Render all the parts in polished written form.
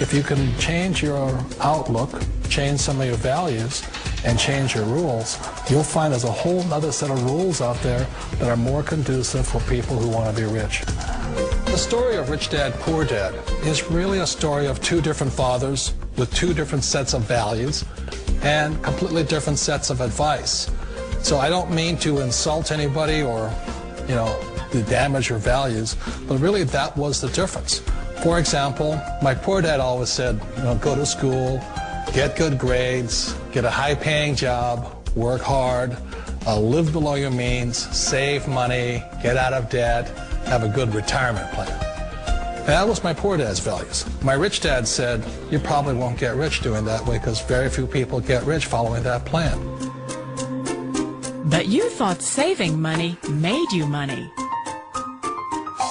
if you can change your outlook, change some of your values, and change your rules, you'll find there's a whole other set of rules out there that are more conducive for people who want to be rich. The story of Rich Dad, Poor Dad is really a story of two different fathers with two different sets of values and completely different sets of advice. So I don't mean to insult anybody or, to damage your values, but really that was the difference. For example, my poor dad always said, go to school, get good grades, get a high-paying job, work hard, live below your means, save money, get out of debt, have a good retirement plan. And that was my poor dad's values. My rich dad said, you probably won't get rich doing that way because very few people get rich following that plan. But you thought saving money made you money.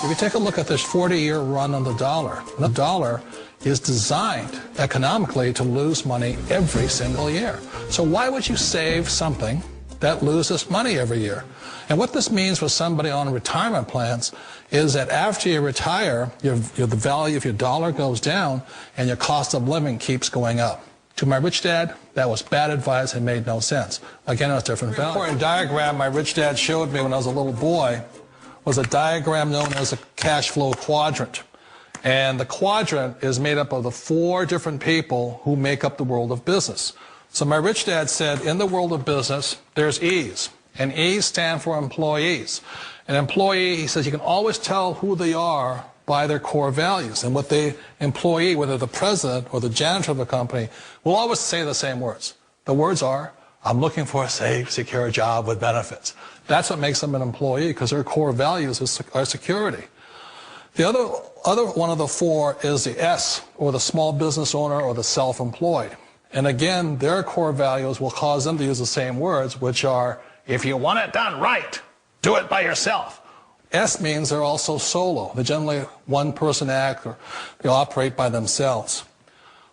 If you take a look at this 40-year run on the dollar is designed economically to lose money every single year. So why would you save something that loses money every year? And what this means for somebody on retirement plans is that after you retire, the value of your dollar goes down and your cost of living keeps going up. To my rich dad, that was bad advice and made no sense. Again, it was different value. An important diagram my rich dad showed me when I was a little boy was a diagram known as a cash flow quadrant. And the quadrant is made up of the 4 different people who make up the world of business. So my rich dad said, in the world of business, there's E's. And E's stand for employees. An employee, he says, you can always tell who they are by their core values. And what the employee, whether the president or the janitor of the company, will always say the same words. The words are, I'm looking for a safe, secure job with benefits. That's what makes them an employee, because their core values are security. The other one of the 4 is the S, or the small business owner or the self-employed. And again, their core values will cause them to use the same words, which are, if you want it done right, do it by yourself. S means they're also solo. They're generally one-person act, or they operate by themselves.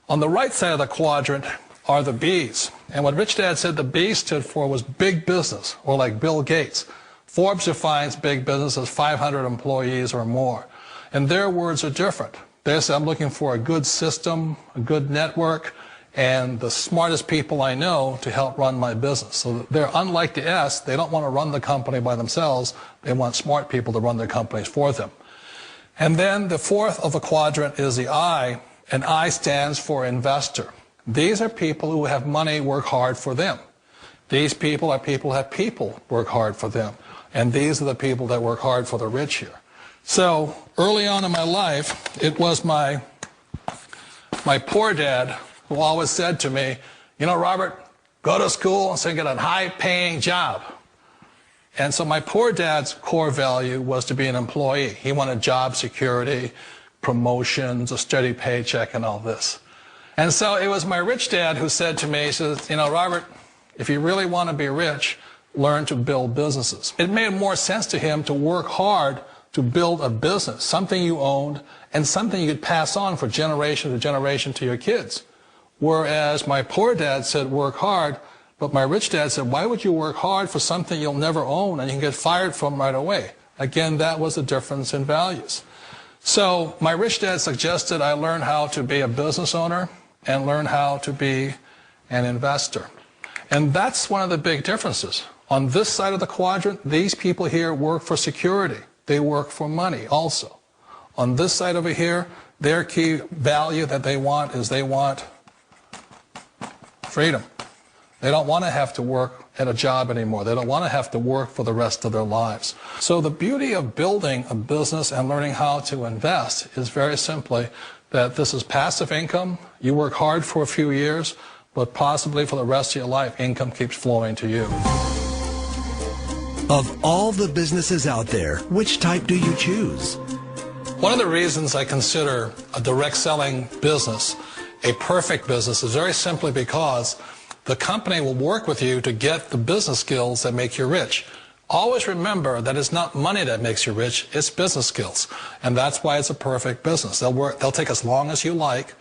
On the right side of the quadrant are the B's. And what Rich Dad said the B stood for was big business, or like Bill Gates. Forbes defines big business as 500 employees or more. And their words are different. They say, I'm looking for a good system, a good network, and the smartest people I know to help run my business. So they're unlike the S. They don't want to run the company by themselves. They want smart people to run their companies for them. And then the 4th of the quadrant is the I, and I stands for investor. These are people who have money work hard for them. These people are people who have people work hard for them. And these are the people that work hard for the rich here. So early on in my life, it was my poor dad who always said to me, Robert, go to school and get a high-paying job. And so my poor dad's core value was to be an employee. He wanted job security, promotions, a steady paycheck, and all this. And so it was my rich dad who said to me, he says, Robert, if you really want to be rich, learn to build businesses. It made more sense to him to work hard to build a business, something you owned, and something you could pass on for generation to generation to your kids. Whereas my poor dad said work hard, but my rich dad said, why would you work hard for something you'll never own and you can get fired from right away? Again, that was the difference in values. So my rich dad suggested I learn how to be a business owner and learn how to be an investor. And that's one of the big differences. On this side of the quadrant, these people here work for security. They work for money also. On this side over here, their key value that they want is they want freedom. They don't want to have to work at a job anymore. They don't want to have to work for the rest of their lives. So the beauty of building a business and learning how to invest is very simply that this is passive income. You work hard for a few years, but possibly for the rest of your life, income keeps flowing to you. Of all the businesses out there, which type do you choose? One of the reasons I consider a direct selling business a perfect business is very simply because the company will work with you to get the business skills that make you rich. Always remember that it's not money that makes you rich, it's business skills. And that's why it's a perfect business. They'll take as long as you like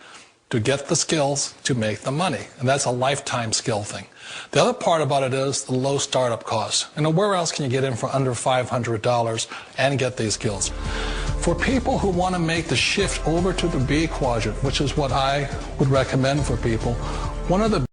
to get the skills to make the money. And that's a lifetime skill thing. The other part about it is the low startup cost. And where else can you get in for under $500 and get these skills? For people who want to make the shift over to the B quadrant, which is what I would recommend for people, one of the